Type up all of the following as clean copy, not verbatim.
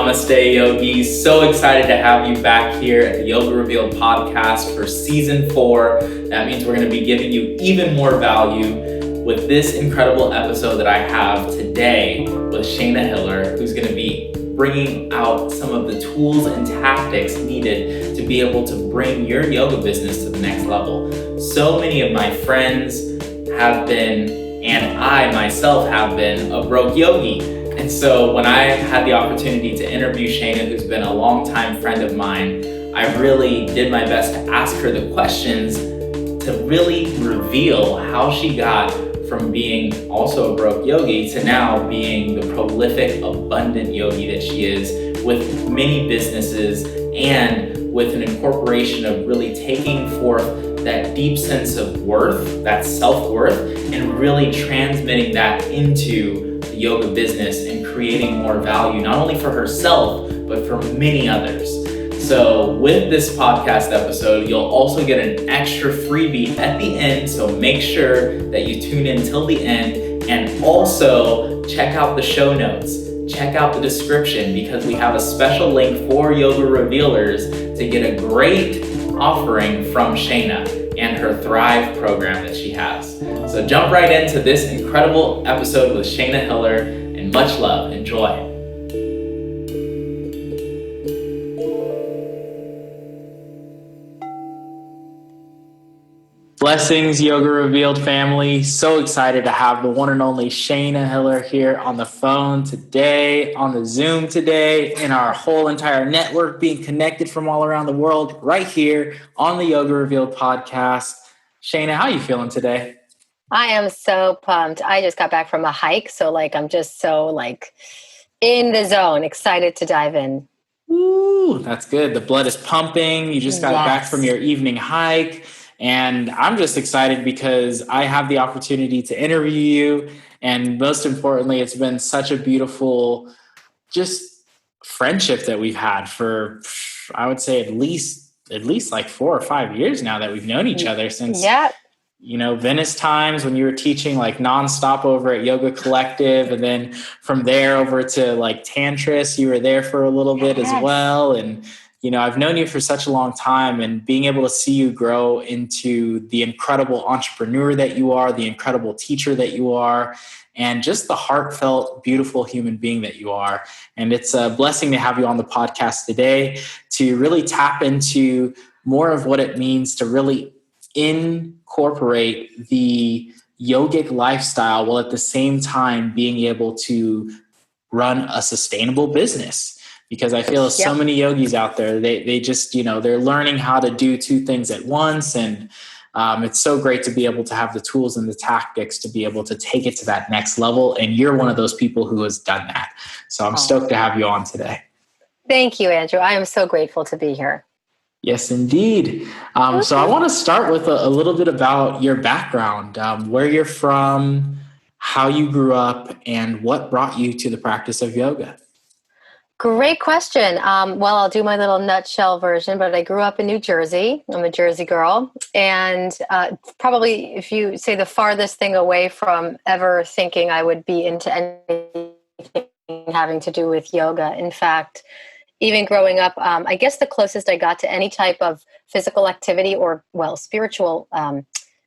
Namaste, Yogi. So excited to have you back here at the Yoga Revealed podcast for season 4. That means we're going to be giving you even more value with this incredible episode that I have today with Shayna Hiller, who's going to be bringing out some of the tools and tactics needed to be able to bring your yoga business to the next level. So many of my friends have been, and I myself have been, a broke yogi. And so when I had the opportunity to interview Shayna, who's been a longtime friend of mine, I really did my best to ask her the questions to really reveal how she got from being also a broke yogi to now being the prolific, abundant yogi that she is, with many businesses and with an incorporation of really taking forth that deep sense of worth, that self-worth, and really transmitting that into the yoga business and creating more value, not only for herself, but for many others. So with this podcast episode, you'll also get an extra freebie at the end. So make sure that you tune in till the end, and also check out the show notes. Check out the description, because we have a special link for yoga revealers to get a great offering from Shayna and her Thrive program that she has. So jump right into this incredible episode with Shayna Hiller, and much love. Enjoy. Blessings, Yoga Revealed family. So excited to have the one and only Shayna Hiller here on the phone today, on the Zoom today, and our whole entire network being connected from all around the world right here on the Yoga Revealed podcast. Shayna, how are you feeling today? I am so pumped. I just got back from a hike, so I'm just so in the zone, excited to dive in. Ooh, that's good. The blood is pumping. You just got back from your evening hike. And I'm just excited because I have the opportunity to interview you. And most importantly, it's been such a beautiful just friendship that we've had for, I would say, at least like 4 or 5 years now that we've known each other since, Venice times when you were teaching nonstop over at Yoga Collective. And then from there over to Tantris, you were there for a little bit as well. And I've known you for such a long time, and being able to see you grow into the incredible entrepreneur that you are, the incredible teacher that you are, and just the heartfelt, beautiful human being that you are. And it's a blessing to have you on the podcast today to really tap into more of what it means to really incorporate the yogic lifestyle while at the same time being able to run a sustainable business. Because I feel so many yogis out there, they just, they're learning how to do 2 things at once. And it's so great to be able to have the tools and the tactics to be able to take it to that next level. And you're one of those people who has done that. So I'm stoked to have you on today. Thank you, Andrew. I am so grateful to be here. Yes, indeed. So I want to start with a little bit about your background, where you're from, how you grew up, and what brought you to the practice of yoga. Great question. Well, I'll do my little nutshell version, but I grew up in New Jersey. I'm a Jersey girl. And probably, if you say the farthest thing away from ever thinking I would be into anything having to do with yoga. In fact, even growing up, I guess the closest I got to any type of physical activity or, spiritual,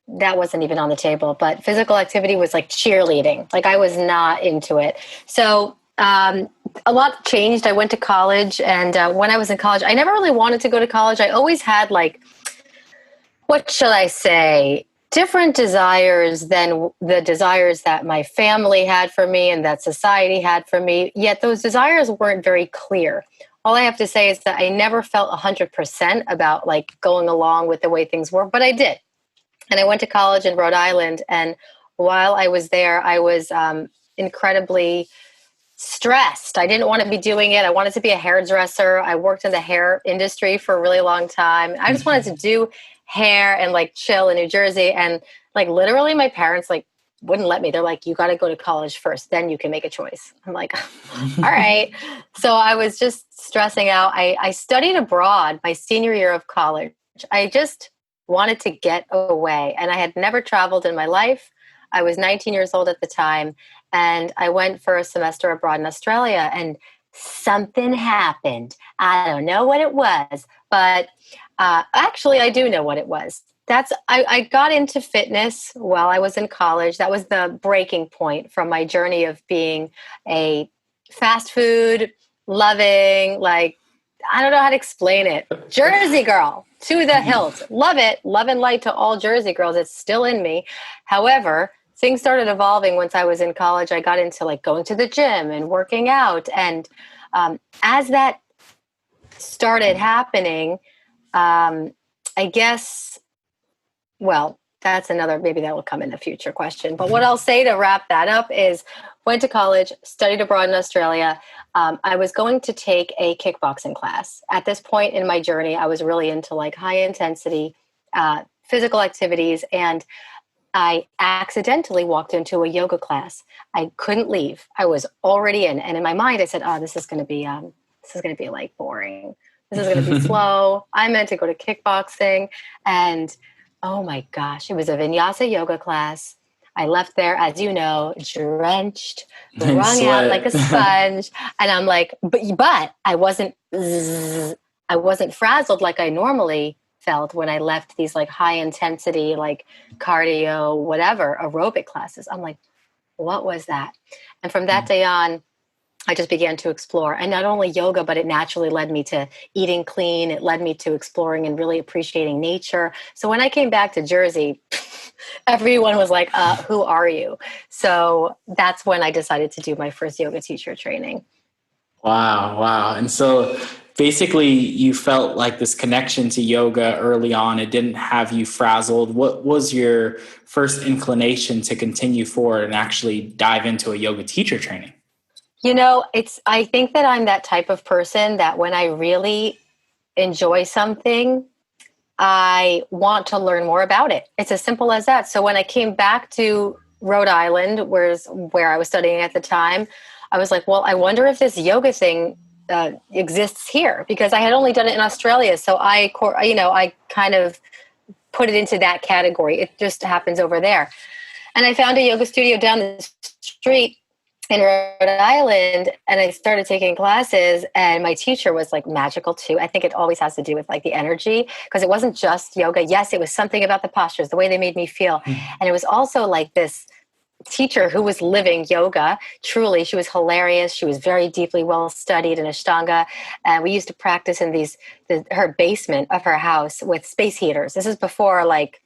that wasn't even on the table, but physical activity was like cheerleading. I was not into it. So a lot changed. I went to college, and when I was in college, I never really wanted to go to college. I always had what shall I say, different desires than the desires that my family had for me and that society had for me. Yet those desires weren't very clear. All I have to say is that I never felt 100% about going along with the way things were, but I did. And I went to college in Rhode Island. And while I was there, I was incredibly stressed. I didn't want to be doing it. I wanted to be a hairdresser. I worked in the hair industry for a really long time. I just wanted to do hair and chill in New Jersey. And literally my parents wouldn't let me. They're like, you got to go to college first, then you can make a choice. I'm like, all right. So I was just stressing out. I studied abroad my senior year of college. I just wanted to get away. And I had never traveled in my life. I was 19 years old at the time. And I went for a semester abroad in Australia. And something happened. I don't know what it was, but actually, I do know what it was. I got into fitness while I was in college. That was the breaking point from my journey of being a fast food loving, like, I don't know how to explain it. Jersey girl to the hilt. Love it. Love and light to all Jersey girls. It's still in me. However, things started evolving once I was in college. I got into like going to the gym and working out. And as that started happening, I guess, well, that's another, maybe that will come in the future question. But what I'll say to wrap that up is went to college, studied abroad in Australia. I was going to take a kickboxing class. At this point in my journey, I was really into like high intensity physical activities. And I accidentally walked into a yoga class. I couldn't leave. I was already in. And in my mind, I said, oh, this is going to be like boring. This is going to be slow. I meant to go to kickboxing. And oh my gosh, it was a vinyasa yoga class. I left there, as you know, drenched, wrung out like a sponge. And I'm like, but I wasn't frazzled like I normally felt when I left these like high intensity, like cardio, whatever, aerobic classes. I'm like, what was that? And from that day on, I just began to explore. And not only yoga, but it naturally led me to eating clean. It led me to exploring and really appreciating nature. So when I came back to Jersey, everyone was like, who are you? So that's when I decided to do my first yoga teacher training. Wow. And so basically you felt like this connection to yoga early on. It didn't have you frazzled. What was your first inclination to continue forward and actually dive into a yoga teacher training? You know, I think that I'm that type of person that when I really enjoy something, I want to learn more about it. It's as simple as that. So when I came back to Rhode Island, where I was studying at the time, I was like, well, I wonder if this yoga thing exists here, because I had only done it in Australia. So I kind of put it into that category. It just happens over there. And I found a yoga studio down the street in Rhode Island, and I started taking classes, and my teacher was like magical too. I think it always has to do with like the energy, because it wasn't just yoga. Yes, it was something about the postures, the way they made me feel. And it was also like this teacher who was living yoga. Truly, she was hilarious. She was very deeply well studied in Ashtanga. And we used to practice in her basement of her house with space heaters. This is before like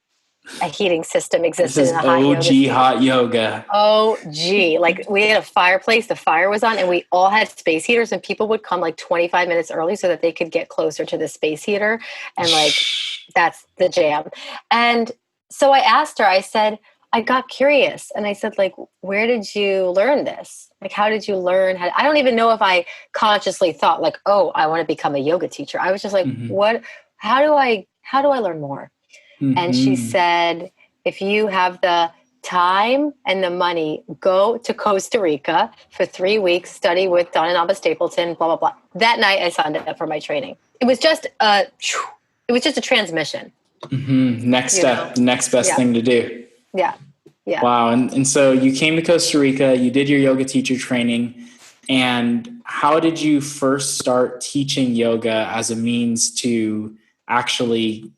a heating system existed. This is in a hot OG yoga hot yoga. OG. Like we had a fireplace, the fire was on, and we all had space heaters, and people would come like 25 minutes early so that they could get closer to the space heater. And like, that's the jam. And so I asked her, I said, I got curious. And I said, like, where did you learn this? Like, how did you learn? I don't even know if I consciously thought like, oh, I want to become a yoga teacher. I was just like, how do I learn more? And she said, if you have the time and the money, go to Costa Rica for 3 weeks, study with Donna Nava Stapleton, blah, blah, blah. That night I signed up for my training. It was just a transmission. Next step, next best thing to do. Yeah. Wow. And so you came to Costa Rica, you did your yoga teacher training. And how did you first start teaching yoga as a means to actually,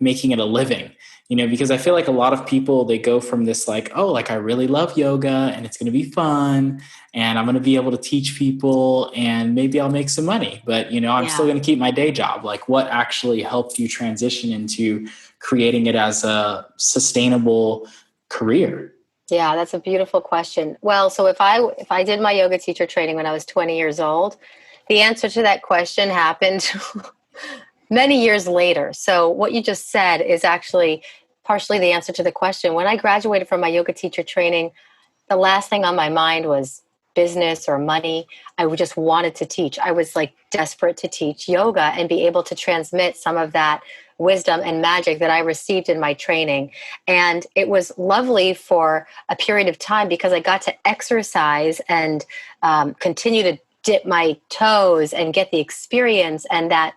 making it a living? Because I feel like a lot of people, they go from this like, oh, like I really love yoga and it's going to be fun and I'm going to be able to teach people and maybe I'll make some money, but I'm still going to keep my day job. Like what actually helped you transition into creating it as a sustainable career? Yeah, that's a beautiful question. Well, so if I did my yoga teacher training when I was 20 years old, the answer to that question happened many years later. So what you just said is actually partially the answer to the question. When I graduated from my yoga teacher training, the last thing on my mind was business or money. I just wanted to teach. I was like desperate to teach yoga and be able to transmit some of that wisdom and magic that I received in my training. And it was lovely for a period of time because I got to exercise and continue to dip my toes and get the experience and that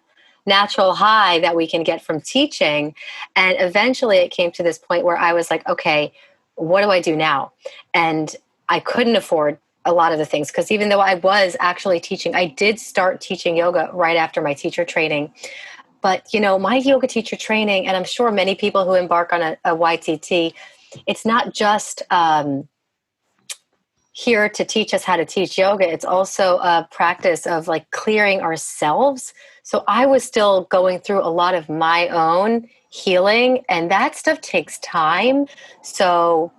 natural high that we can get from teaching. And eventually it came to this point where I was like, okay, what do I do now? And I couldn't afford a lot of the things, because even though I was actually teaching, I did start teaching yoga right after my teacher training. But, my yoga teacher training, and I'm sure many people who embark on a YTT, it's not just here to teach us how to teach yoga. It's also a practice of like clearing ourselves. So I was still going through a lot of my own healing, and that stuff takes time. So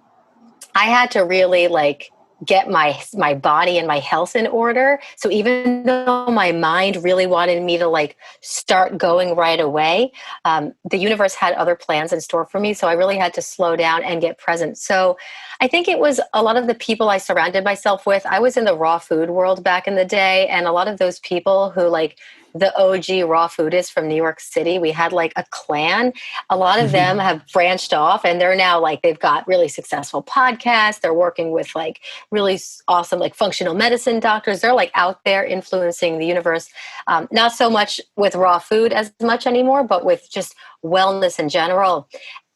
I had to really like get my body and my health in order. So even though my mind really wanted me to like start going right away, the universe had other plans in store for me. So I really had to slow down and get present. So I think it was a lot of the people I surrounded myself with. I was in the raw food world back in the day, and a lot of those people who like the OG raw foodists from New York City, we had like a clan. A lot of them have branched off, and they're now like, they've got really successful podcasts. They're working with like really awesome, like functional medicine doctors. They're like out there influencing the universe. Not so much with raw food as much anymore, but with just wellness in general.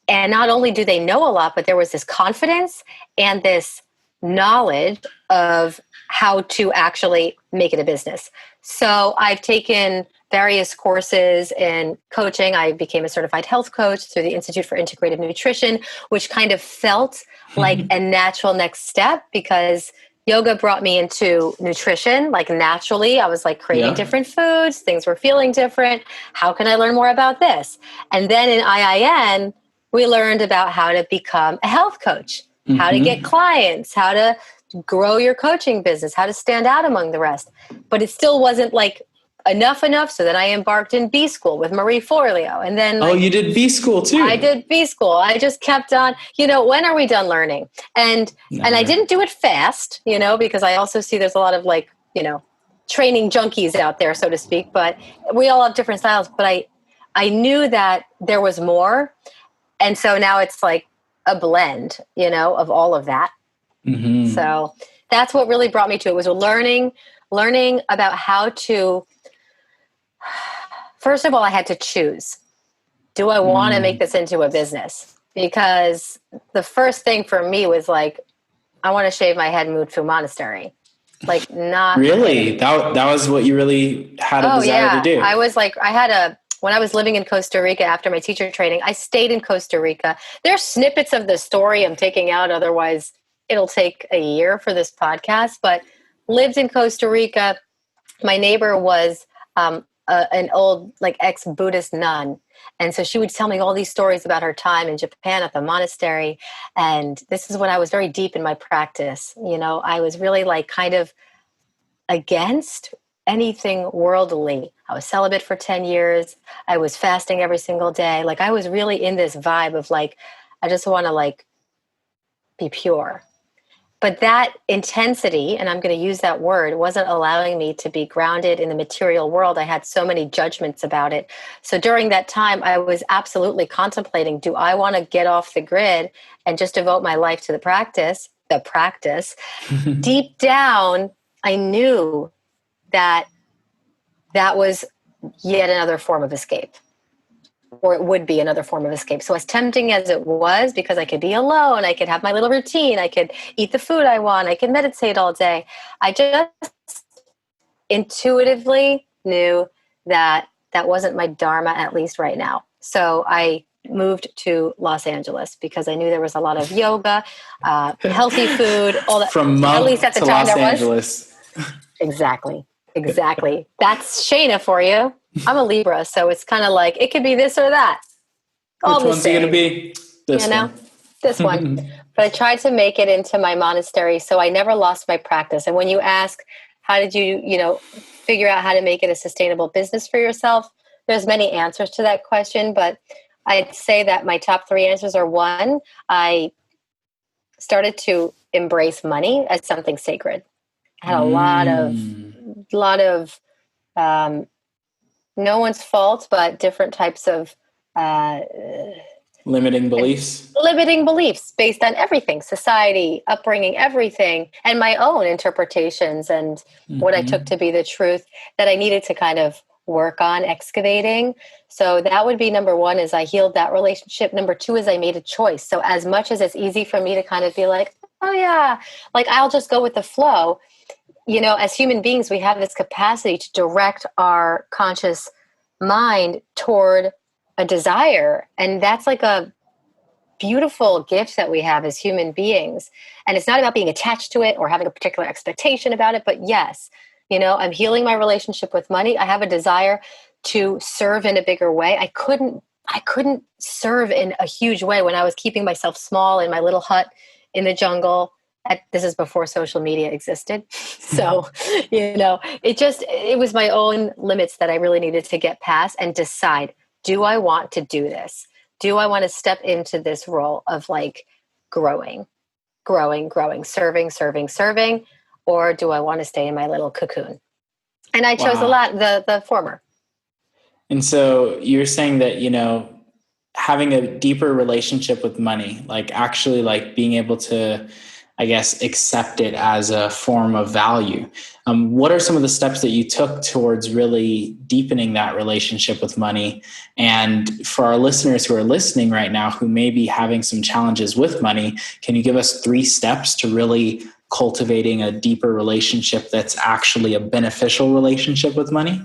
And not only do they know a lot, but there was this confidence and this knowledge of how to actually make it a business. So I've taken various courses in coaching. I became a certified health coach through the Institute for Integrative Nutrition, which kind of felt like a natural next step because yoga brought me into nutrition, like naturally. I was like craving different foods, things were feeling different. How can I learn more about this? And then in IIN, we learned about how to become a health coach, how to get clients, how to grow your coaching business, how to stand out among the rest. But it still wasn't like enough. So then I embarked in B school with Marie Forleo. And then you did B school too. I did B school. I just kept on, when are we done learning? And I didn't do it fast, because I also see there's a lot of like, training junkies out there, so to speak, but we all have different styles. But I knew that there was more. And so now it's like a blend, of all of that. Mm-hmm. So that's what really brought me to it, was learning about how to, first of all, I had to choose. Do I want to make this into a business? Because the first thing for me was like, I want to shave my head and move to a monastery. Like, not really. That was what you really had a desire to do. I was like, when I was living in Costa Rica after my teacher training, I stayed in Costa Rica. There's snippets of the story I'm taking out. Otherwise, it'll take a year for this podcast. But lived in Costa Rica. My neighbor was an old, like, ex-Buddhist nun. And so she would tell me all these stories about her time in Japan at the monastery. And this is when I was very deep in my practice. I was really like kind of against anything worldly. I was celibate for 10 years. I was fasting every single day. Like, I was really in this vibe of like, I just want to like be pure. But that intensity, and I'm going to use that word, wasn't allowing me to be grounded in the material world. I had so many judgments about it. So during that time, I was absolutely contemplating, do I want to get off the grid and just devote my life to the practice? Deep down, I knew that was yet another form of escape, or it would be another form of escape. So as tempting as it was, because I could be alone, I could have my little routine, I could eat the food I want, I could meditate all day, I just intuitively knew that wasn't my dharma, at least right now. So I moved to Los Angeles because I knew there was a lot of yoga, healthy food, all that. From monk at least at the to time Los there Angeles. was. Exactly. That's Shayna for you. I'm a Libra, so it's kind of like it could be this or that. Which one's it going to be? This one. This one. But I tried to make it into my monastery, so I never lost my practice. And when you ask, how did you, figure out how to make it a sustainable business for yourself? There's many answers to that question, but I'd say that my top 3 answers are: 1, I started to embrace money as something sacred. I had a lot of no one's fault, but different types of limiting beliefs based on everything, society, upbringing, everything, and my own interpretations and what I took to be the truth that I needed to kind of work on excavating. So that would be number 1, is I healed that relationship. Number 2 is I made a choice. So as much as it's easy for me to kind of be like, Oh yeah. Like I'll just go with the flow. As human beings, we have this capacity to direct our conscious mind toward a desire. And that's like a beautiful gift that we have as human beings. And it's not about being attached to it or having a particular expectation about it. But yes, I'm healing my relationship with money. I have a desire to serve in a bigger way. I couldn't serve in a huge way when I was keeping myself small in my little hut in the jungle. This is before social media existed. So, it was my own limits that I really needed to get past and decide, do I want to do this? Do I want to step into this role of like growing, serving, or do I want to stay in my little cocoon? And I chose Wow. the former. And so you're saying that, having a deeper relationship with money, like actually like being able to, I guess, accept it as a form of value. What are some of the steps that you took towards really deepening that relationship with money? And for our listeners who are listening right now, who may be having some challenges with money, can you give us 3 steps to really cultivating a deeper relationship that's actually a beneficial relationship with money?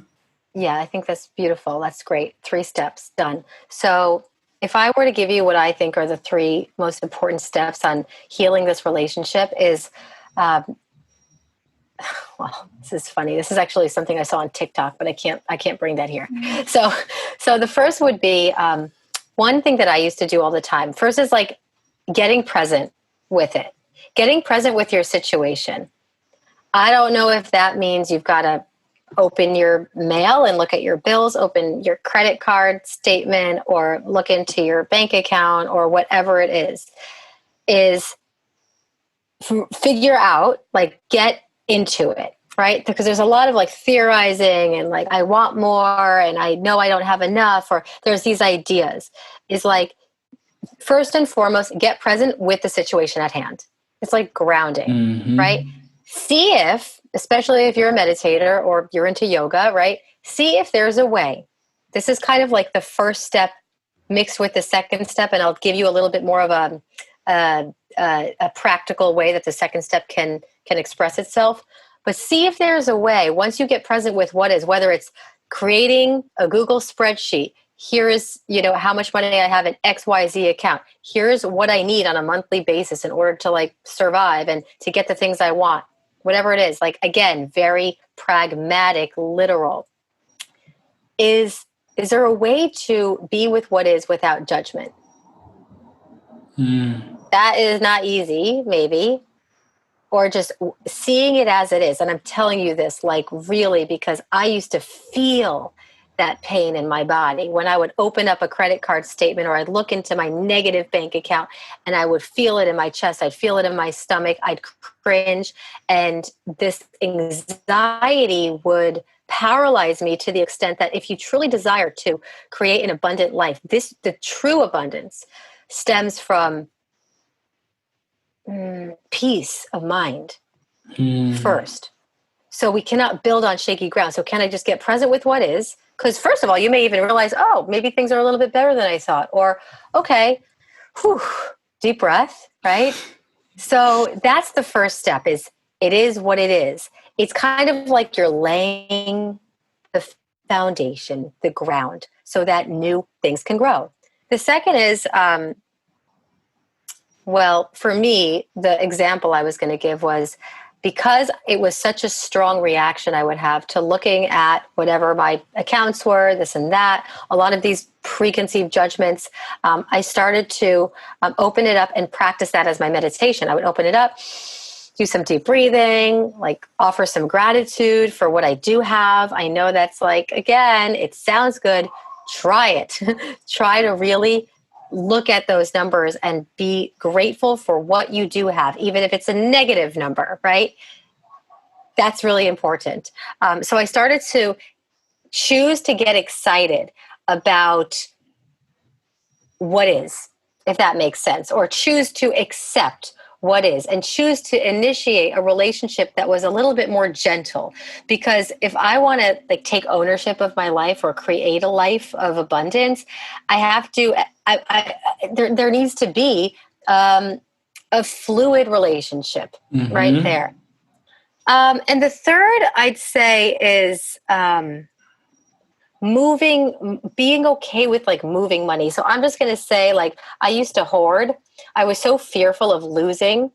Yeah, I think that's beautiful. That's great. 3 steps done. So if I were to give you what I think are the 3 most important steps on healing this relationship is, well, this is funny. This is actually something I saw on TikTok, but I can't bring that here. So the first would be, one thing that I used to do all the time. First is like getting present with it, getting present with your situation. I don't know if that means you've got to open your mail and look at your bills, open your credit card statement, or look into your bank account, or whatever it is figure out, like, get into it, right? Because there's a lot of like theorizing and like, I want more and I know I don't have enough, or there's these ideas. Is like, first and foremost, get present with the situation at hand. It's like grounding, right? Mm-hmm. See if, especially if you're a meditator or you're into yoga, right? See if there's a way. This is kind of like the first step mixed with the second step, and I'll give you a little bit more of a practical way that the second step can express itself. But see if there's a way, once you get present with what is, whether it's creating a Google spreadsheet, here is, how much money I have in XYZ account. Here's what I need on a monthly basis in order to like survive and to get the things I want. Whatever it is, like, again, very pragmatic, literal. Is there a way to be with what is without judgment? That is not easy, maybe. Or just seeing it as it is. And I'm telling you this, like, really, because I used to feel that pain in my body when I would open up a credit card statement, or I'd look into my negative bank account and I would feel it in my chest. I'd feel it in my stomach. I'd cringe. And this anxiety would paralyze me to the extent that if you truly desire to create an abundant life, the true abundance stems from peace of mind first. So we cannot build on shaky ground. So can I just get present with what is? Because first of all, you may even realize, oh, maybe things are a little bit better than I thought. Or, okay, deep breath, right? So that's the first step, is it is what it is. It's kind of like you're laying the foundation, the ground, so that new things can grow. The second is, well, for me, the example I was going to give was, because it was such a strong reaction I would have to looking at whatever my accounts were, this and that, a lot of these preconceived judgments, I started to open it up and practice that as my meditation. I would open it up, do some deep breathing, like offer some gratitude for what I do have. I know that's like, again, it sounds good. Try it. Try to really look at those numbers and be grateful for what you do have, even if it's a negative number, right? That's really important. So I started to choose to get excited about what is, if that makes sense, or choose to accept what is, and choose to initiate a relationship that was a little bit more gentle. Because if I want to like take ownership of my life or create a life of abundance, I have to, there needs to be a a fluid relationship right Mm-hmm. there. And the third I'd say is being okay with like moving money. So I'm just going to say, like, I used to hoard. I was so fearful of losing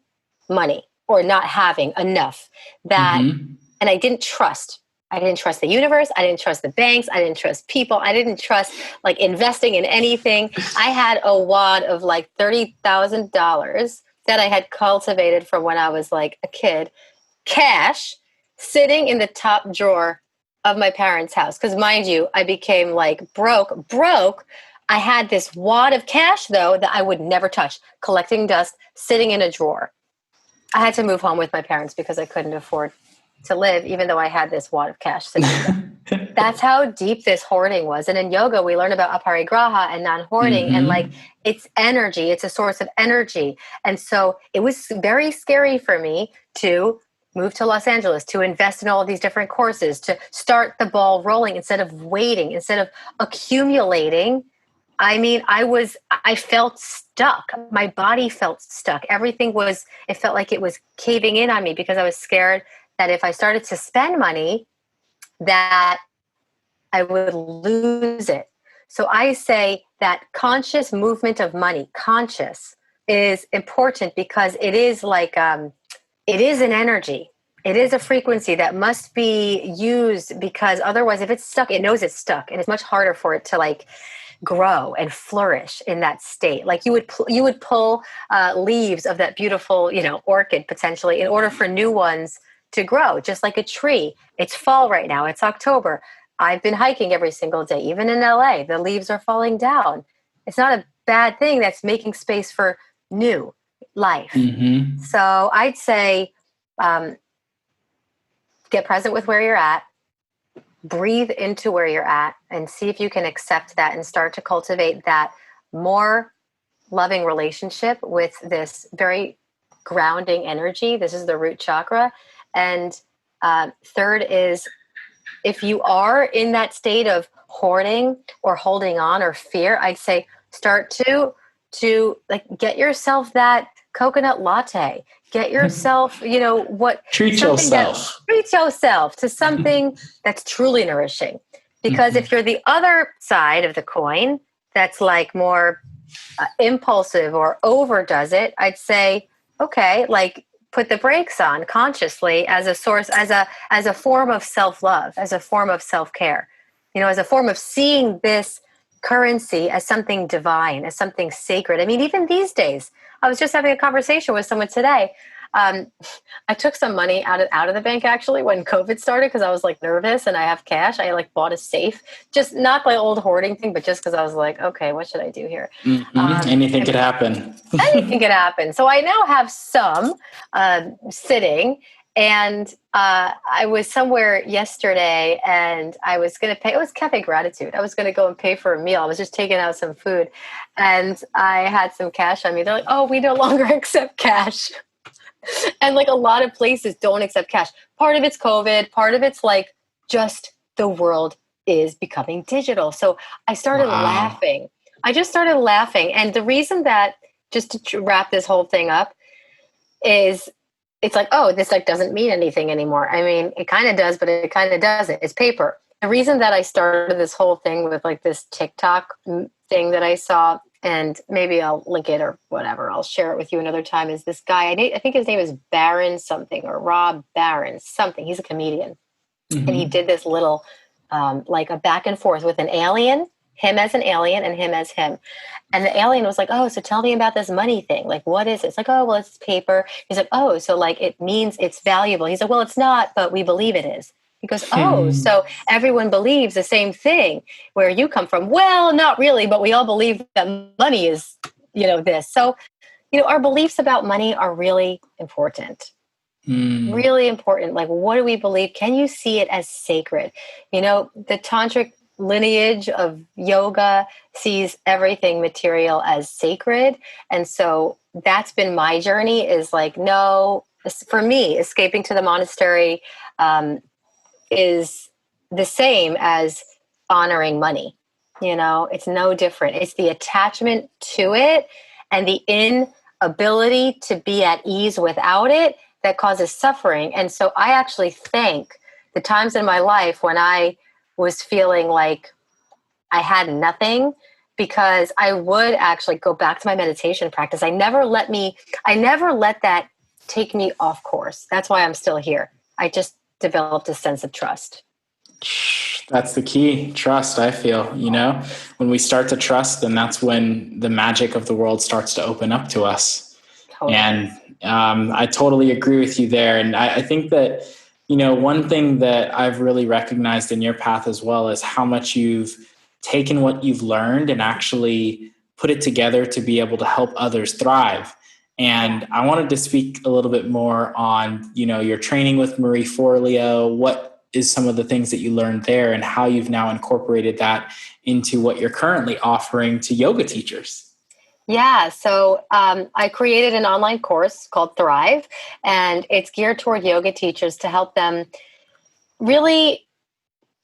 money or not having enough that, Mm-hmm. and I didn't trust. I didn't trust the universe. I didn't trust the banks. I didn't trust people. I didn't trust like investing in anything. I had a wad of like $30,000 that I had cultivated from when I was like a kid, cash sitting in the top drawer of my parents' house. Because mind you, I became like broke. I had this wad of cash though that I would never touch, collecting dust, sitting in a drawer. I had to move home with my parents because I couldn't afford to live, even though I had this wad of cash sitting there. That's how deep this hoarding was. And in yoga, we learn about aparigraha and non-hoarding, and like Mm-hmm. it's energy. It's a source of energy. And so it was very scary for me to move to Los Angeles, to invest in all of these different courses, to start the ball rolling instead of waiting, instead of accumulating. I mean, I felt stuck. My body felt stuck. It felt like it was caving in on me because I was scared that if I started to spend money, that I would lose it. So I say that conscious movement of money, conscious, is important because it is like, it is an energy. It is a frequency that must be used because otherwise, if it's stuck, it knows it's stuck, and it's much harder for it to like grow and flourish in that state. Like you would pull leaves of that beautiful, orchid potentially in order for new ones to grow, just like a tree. It's fall right now. It's October. I've been hiking every single day, even in LA. The leaves are falling down. It's not a bad thing. That's making space for new life. Mm-hmm. So I'd say um, get present with where you're at, breathe into where you're at, and see if you can accept that and start to cultivate that more loving relationship with this very grounding energy. This is the root chakra. And third is, if you are in that state of hoarding or holding on or fear, I'd say start to like get yourself that coconut latte. Get yourself, what Treat something that yourself. treats yourself to something that's truly nourishing. Because Mm-hmm. if you're the other side of the coin, that's like more impulsive or overdoes it, I'd say, okay, like put the brakes on consciously as a source, as a form of self-love, as a form of self-care, as a form of seeing this currency as something divine, as something sacred. I mean, even these days, I was just having a conversation with someone today. Um, I took some money out of the bank actually when COVID started because I was like nervous and I have cash. I like bought a safe, just not my old hoarding thing, but just because I was like, okay, what should I do here? Mm-hmm. Anything could happen. Anything could happen. So I now have some sitting, and I was somewhere yesterday, and I was going to pay. It was Cafe Gratitude. I was going to go and pay for a meal. I was just taking out some food, and I had some cash on me. They're like, "Oh, we no longer accept cash." And like a lot of places don't accept cash. Part of it's COVID, part of it's like just the world is becoming digital. So I started Wow. laughing. I just started laughing. And the reason that, just to wrap this whole thing up, is it's like, oh, this like doesn't mean anything anymore. I mean, it kind of does, but it kind of doesn't. It's paper. The reason that I started this whole thing with like this TikTok thing that I saw, and maybe I'll link it or whatever, I'll share it with you another time, is this guy, I think his name is Barron something, or Rob Barron something. He's a comedian. And he Mm-hmm. did this little, like a back and forth with an alien, him as an alien and him as him. And the alien was like, oh, so tell me about this money thing. Like, what is it? It's like, oh, well, it's paper. He's like, oh, so like it means it's valuable. He's like, well, it's not, but we believe it is. He goes, oh, Hmm. so everyone believes the same thing where you come from. Well, not really, but we all believe that money is, this. So, our beliefs about money are really important. Mm. Really important. Like, what do we believe? Can you see it as sacred? The tantric lineage of yoga sees everything material as sacred. And so that's been my journey, is like, no, for me, escaping to the monastery is the same as honoring money. It's no different. It's the attachment to it and the ability to be at ease without it that causes suffering. And so I actually thank the times in my life when I was feeling like I had nothing, because I would actually go back to my meditation practice. I never let that take me off course. That's why I'm still here. I just developed a sense of trust. That's the key. Trust, I feel, when we start to trust, then that's when the magic of the world starts to open up to us. Totally. And I totally agree with you there. And I think that, one thing that I've really recognized in your path as well is how much you've taken what you've learned and actually put it together to be able to help others thrive. And I wanted to speak a little bit more on, your training with Marie Forleo. What is some of the things that you learned there and how you've now incorporated that into what you're currently offering to yoga teachers? Yeah, so I created an online course called Thrive, and it's geared toward yoga teachers to help them really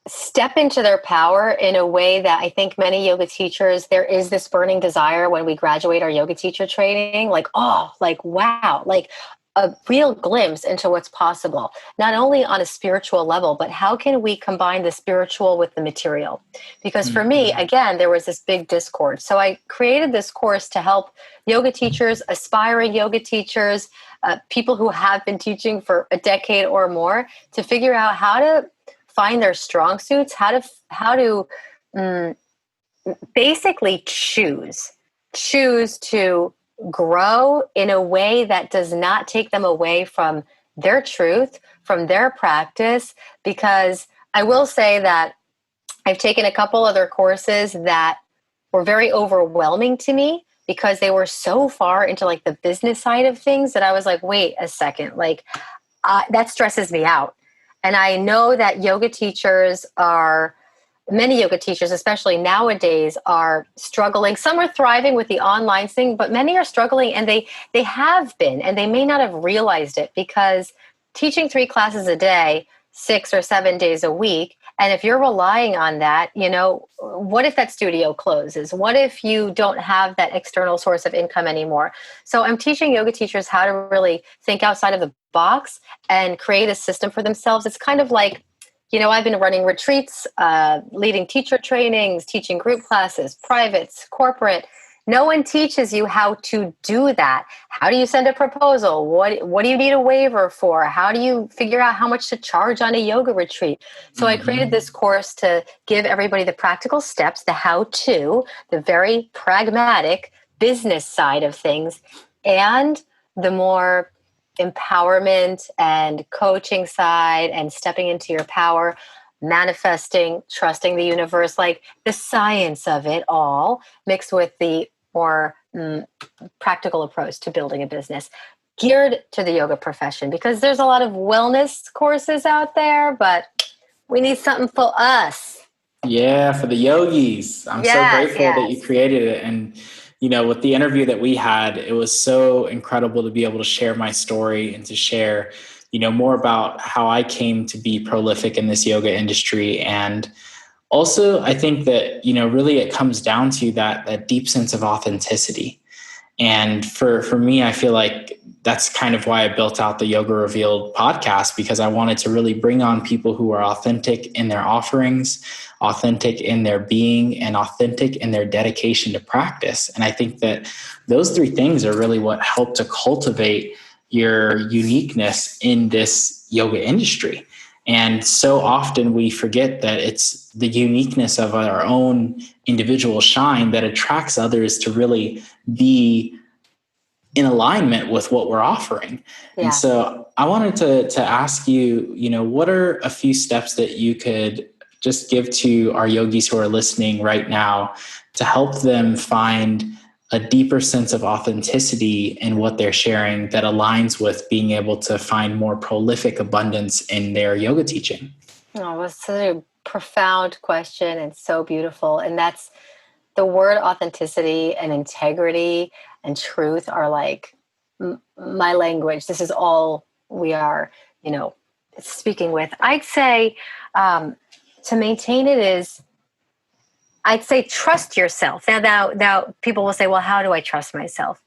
step into their power in a way that I think many yoga teachers, there is this burning desire when we graduate our yoga teacher training, like, oh, like, wow, like a real glimpse into what's possible, not only on a spiritual level, but how can we combine the spiritual with the material? Because for me, again, there was this big discord. So I created this course to help yoga teachers, aspiring yoga teachers, people who have been teaching for a decade or more, to figure out how to find their strong suits, how to basically choose to grow in a way that does not take them away from their truth, from their practice. Because I will say that I've taken a couple other courses that were very overwhelming to me because they were so far into like the business side of things that I was like, wait a second, like that stresses me out. And I know that many yoga teachers, especially nowadays, are struggling. Some are thriving with the online thing, but many are struggling, and they have been, and they may not have realized it, because teaching 3 classes a day, 6 or 7 days a week, and if you're relying on that, what if that studio closes? What if you don't have that external source of income anymore? So I'm teaching yoga teachers how to really think outside of the box and create a system for themselves. It's kind of like, I've been running retreats, leading teacher trainings, teaching group classes, privates, corporate. No one teaches you how to do that. How do you send a proposal? What do you need a waiver for? How do you figure out how much to charge on a yoga retreat? So I created this course to give everybody the practical steps, the how-to, the very pragmatic business side of things, and the more empowerment and coaching side and stepping into your power, manifesting, trusting the universe, like the science of it all, mixed with the more practical approach to building a business geared to the yoga profession. Because there's a lot of wellness courses out there, but we need something for us. Yeah, for the yogis. I'm so grateful that you created it. And, with the interview that we had, it was so incredible to be able to share my story and to share, more about how I came to be prolific in this yoga industry. And also, I think that, really it comes down to that deep sense of authenticity. And for me, I feel like that's kind of why I built out the Yoga Revealed podcast, because I wanted to really bring on people who are authentic in their offerings, authentic in their being, and authentic in their dedication to practice. And I think that those 3 things are really what help to cultivate your uniqueness in this yoga industry. And so often we forget that it's the uniqueness of our own individual shine that attracts others to really be in alignment with what we're offering. Yeah. And so I wanted to ask you, what are a few steps that you could just give to our yogis who are listening right now to help them find a deeper sense of authenticity in what they're sharing that aligns with being able to find more prolific abundance in their yoga teaching? Oh, that's such a profound question and so beautiful. And that's the word authenticity and integrity and truth are like my language. This is all we are, speaking with. I'd say to maintain it is, I'd say trust yourself. Now people will say, well, how do I trust myself?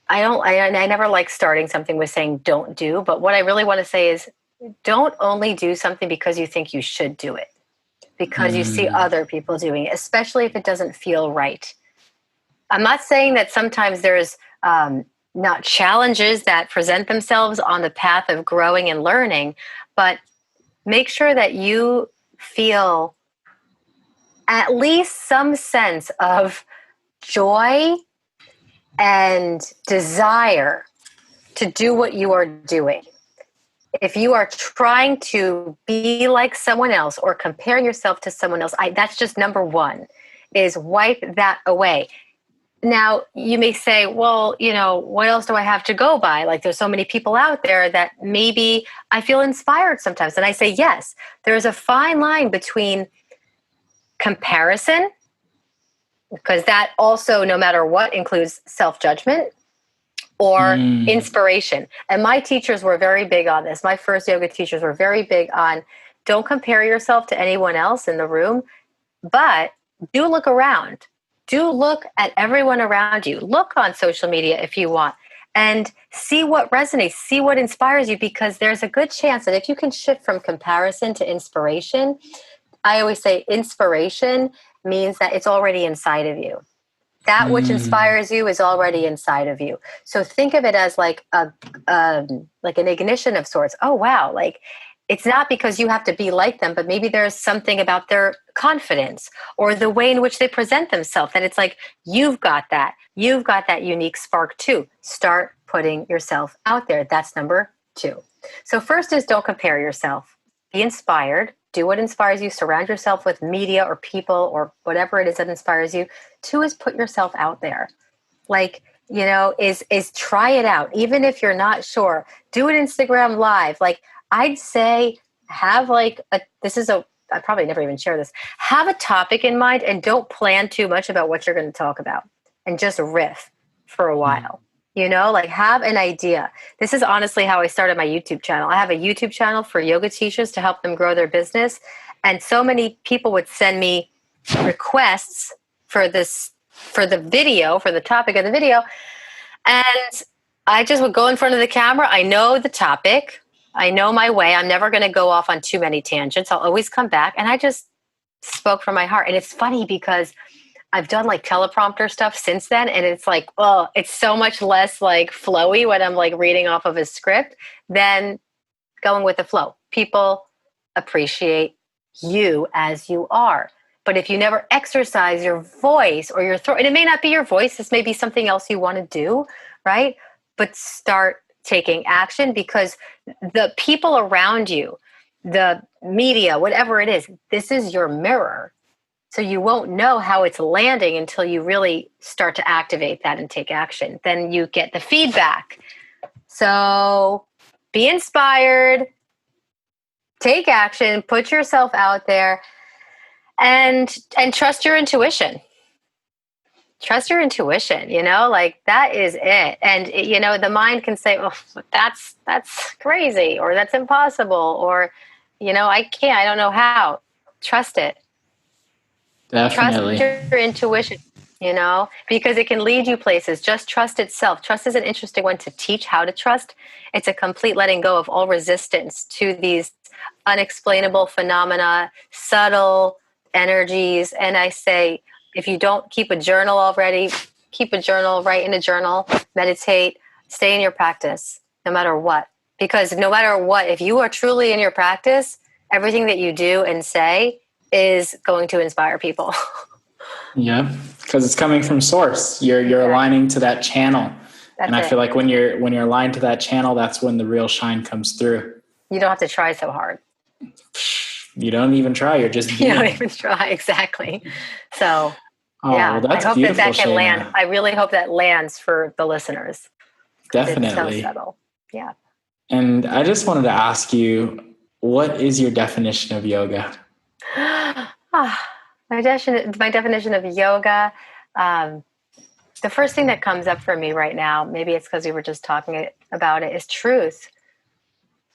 I never like starting something with saying don't do, but what I really want to say is don't only do something because you think you should do it, because you see other people doing it, especially if it doesn't feel right. I'm not saying that sometimes there's not challenges that present themselves on the path of growing and learning, but make sure that you feel at least some sense of joy and desire to do what you are doing. If you are trying to be like someone else or comparing yourself to someone else, that's just number one, is wipe that away. Now, you may say, well, what else do I have to go by? Like, there's so many people out there that maybe I feel inspired sometimes. And I say, yes, there's a fine line between comparison, because that also, no matter what, includes self-judgment, or inspiration. And my teachers were very big on this. My first yoga teachers were very big on don't compare yourself to anyone else in the room, but do look around. Do look at everyone around you. Look on social media if you want and see what resonates, see what inspires you, because there's a good chance that if you can shift from comparison to inspiration, I always say inspiration means that it's already inside of you. That which inspires you is already inside of you. So think of it as like an ignition of sorts. Oh, wow. Like, it's not because you have to be like them, but maybe there's something about their confidence or the way in which they present themselves that it's like, you've got that. You've got that unique spark too. Start putting yourself out there. That's number 2. So first is don't compare yourself. Be inspired. Do what inspires you. Surround yourself with media or people or whatever it is that inspires you. 2 is put yourself out there. Like, is try it out. Even if you're not sure, do an Instagram live. Like, I'd say have I probably never even share this. Have a topic in mind and don't plan too much about what you're going to talk about, and just riff for a while. Like, have an idea. This is honestly how I started my YouTube channel. I have a YouTube channel for yoga teachers to help them grow their business. And so many people would send me requests for the video, for the topic of the video. And I just would go in front of the camera. I know the topic. I know my way. I'm never going to go off on too many tangents. I'll always come back. And I just spoke from my heart. And it's funny because I've done like teleprompter stuff since then. And it's like, oh, it's so much less like flowy when I'm like reading off of a script than going with the flow. People appreciate you as you are. But if you never exercise your voice or your throat, and it may not be your voice, this may be something else you want to do, right? But start taking action, because the people around you, the media, whatever it is, this is your mirror. So you won't know how it's landing until you really start to activate that and take action. Then you get the feedback. So be inspired, take action, put yourself out there, and trust your intuition. Trust your intuition, like that is it. And the mind can say, oh, that's crazy, or that's impossible, or I can't, I don't know how. Trust it. Definitely. Trust your intuition, because it can lead you places. Just trust itself. Trust is an interesting one to teach how to trust. It's a complete letting go of all resistance to these unexplainable phenomena, subtle energies. And I say, if you don't keep a journal already, keep a journal, write in a journal, meditate, stay in your practice, no matter what. Because no matter what, if you are truly in your practice, everything that you do and say is going to inspire people. Yeah, because it's coming from source. You're aligning to that channel. That's and I feel like when you're aligned to that channel, that's when the real shine comes through. You don't have to try so hard. You don't even try. You're just being. You don't even try. Exactly. So, well, that's I hope beautiful, that can Shayna. land. I really hope that lands for the listeners. Definitely. It's so subtle. Yeah. And I just wanted to ask you, what is your definition of yoga? My definition of yoga, the first thing that comes up for me right now, maybe it's because we were just talking about it, is truth.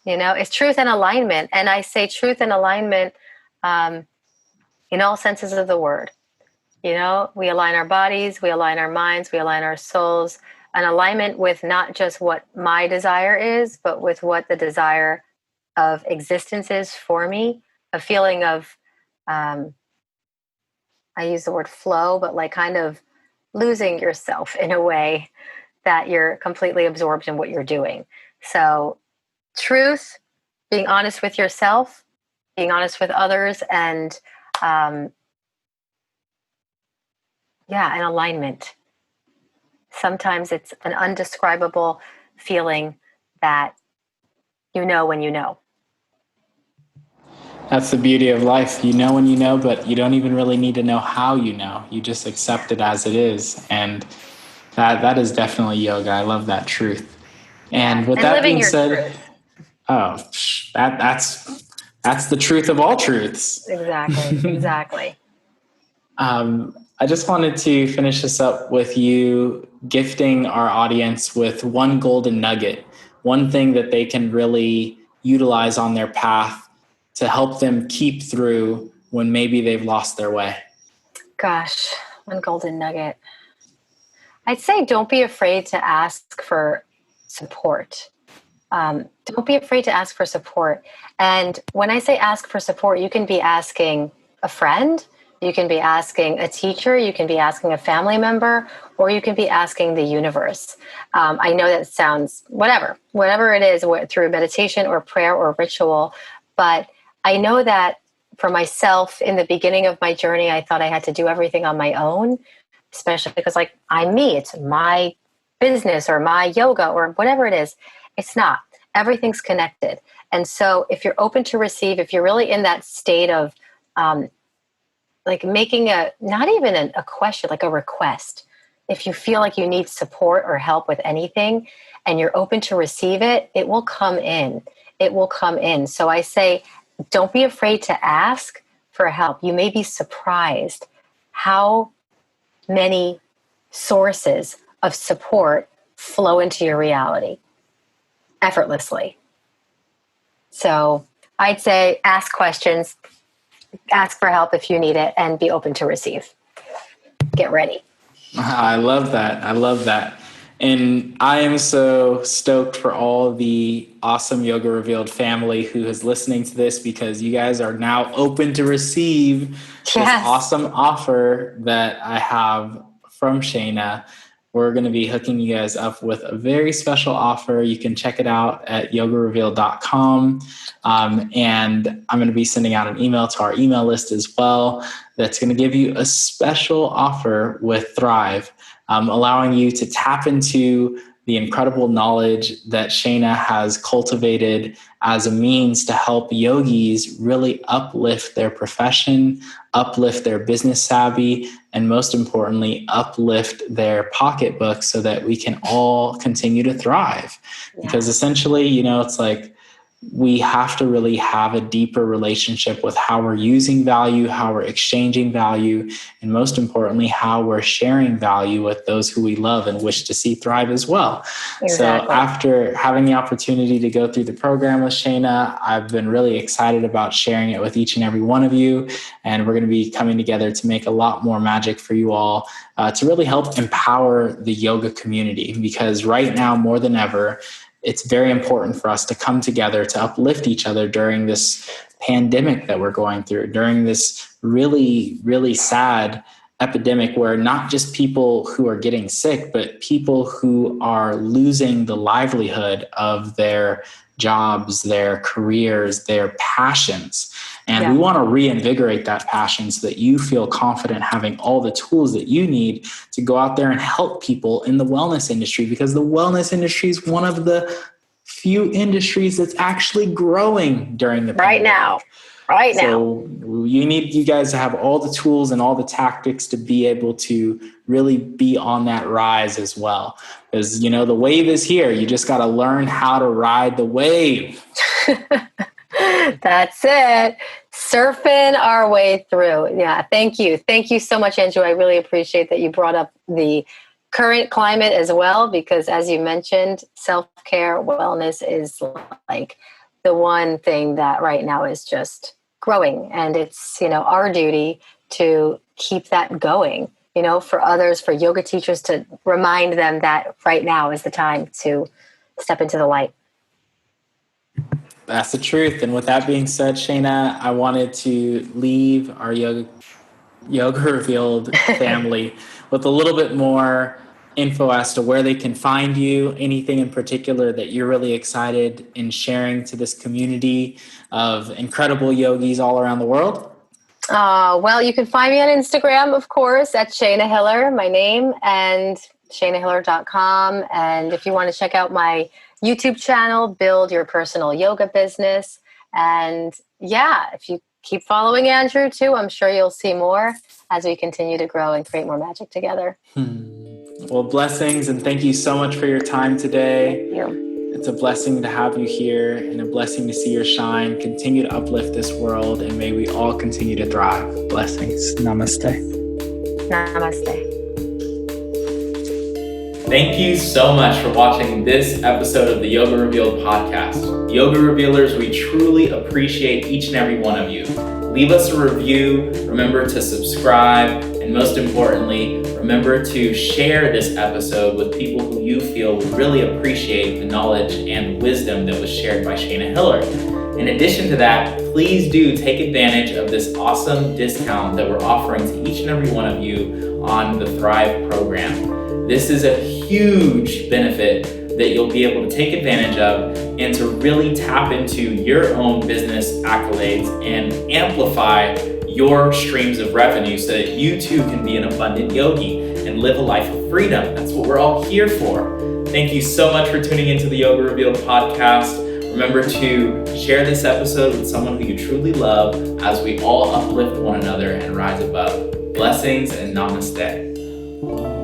It's truth and alignment. And I say truth and alignment in all senses of the word. We align our bodies, we align our minds, we align our souls. an alignment with not just what my desire is, but with what the desire of existence is for me. A feeling of, I use the word flow, but like kind of losing yourself in a way that you're completely absorbed in what you're doing. So, truth, being honest with yourself, being honest with others, and an alignment. Sometimes it's an undescribable feeling that you know when you know. That's the beauty of life. You know when you know, but you don't even really need to know how you know. You just accept it as it is. And that is definitely yoga. I love that truth. And with that being said, that's the truth of all truths. Exactly. I just wanted to finish this up with you gifting our audience with one golden nugget, one thing that they can really utilize on their path to help them keep through when maybe they've lost their way. Gosh, one golden nugget. I'd say don't be afraid to ask for support. Don't be afraid to ask for support. And when I say ask for support, you can be asking a friend, you can be asking a teacher, you can be asking a family member, or you can be asking the universe. I know that sounds whatever it is, through meditation or prayer or ritual. But I know that for myself, in the beginning of my journey, I thought I had to do everything on my own, especially because I'm me. It's my business or my yoga or whatever it is. It's not. Everything's connected. And so if you're open to receive, if you're really in that state of making not even a question, like a request, if you feel like you need support or help with anything and you're open to receive it, it will come in. It will come in. So I say, don't be afraid to ask for help. You may be surprised how many sources of support flow into your reality effortlessly. So I'd say ask questions, ask for help if you need it, and be open to receive. Get ready. I love that. And I am so stoked for all the awesome Yoga Revealed family who is listening to this, because you guys are now open to receive this awesome offer that I have from Shayna. We're going to be hooking you guys up with a very special offer. You can check it out at yogarevealed.com. And I'm going to be sending out an email to our email list as well that's going to give you a special offer with Thrive, allowing you to tap into the incredible knowledge that Shayna has cultivated as a means to help yogis really uplift their profession, uplift their business savvy, and most importantly, uplift their pocketbook so that we can all continue to thrive. Yeah. Because essentially, it's like we have to really have a deeper relationship with how we're using value, how we're exchanging value, and most importantly, how we're sharing value with those who we love and wish to see thrive as well. Exactly. So after having the opportunity to go through the program with Shayna, I've been really excited about sharing it with each and every one of you. And we're going to be coming together to make a lot more magic for you all, to really help empower the yoga community. Because right now, more than ever, it's very important for us to come together to uplift each other during this pandemic that we're going through, during this really, really sad epidemic where not just people who are getting sick, but people who are losing the livelihood of their jobs, their careers, their passions. And we want to reinvigorate that passion so that you feel confident having all the tools that you need to go out there and help people in the wellness industry, because the wellness industry is one of the few industries that's actually growing during the pandemic. Right now. So you guys to have all the tools and all the tactics to be able to really be on that rise as well. Because, the wave is here. You just got to learn how to ride the wave. That's it. Surfing our way through. Yeah. Thank you. Thank you so much, Andrew. I really appreciate that you brought up the current climate as well, because as you mentioned, self-care, wellness is like the one thing that right now is just growing. And it's, our duty to keep that going for others, for yoga teachers, to remind them that right now is the time to step into the light. That's the truth. And with that being said, Shayna, I wanted to leave our Yoga Revealed family with a little bit more info as to where they can find you, anything in particular that you're really excited in sharing to this community of incredible yogis all around the world. Well, you can find me on Instagram, of course, at Shayna Hiller, my name, and ShaynaHiller.com. And if you want to check out my YouTube channel, Build Your Personal Yoga Business. And if you keep following Andrew too, I'm sure you'll see more as we continue to grow and create more magic together. Well, blessings, and thank you so much for your time today. Thank you. It's a blessing to have you here and a blessing to see your shine. Continue to uplift this world, and may we all continue to thrive. Blessings. Namaste. Namaste. Thank you so much for watching this episode of the Yoga Revealed podcast. Yoga Revealers, we truly appreciate each and every one of you. Leave us a review, remember to subscribe, and most importantly, remember to share this episode with people who you feel would really appreciate the knowledge and wisdom that was shared by Shayna Hiller. In addition to that, please do take advantage of this awesome discount that we're offering to each and every one of you on the Thrive program. This is a huge benefit that you'll be able to take advantage of and to really tap into your own business accolades and amplify your streams of revenue so that you too can be an abundant yogi and live a life of freedom. That's what we're all here for. Thank you so much for tuning into the Yoga Revealed podcast. Remember to share this episode with someone who you truly love as we all uplift one another and rise above. Blessings and namaste.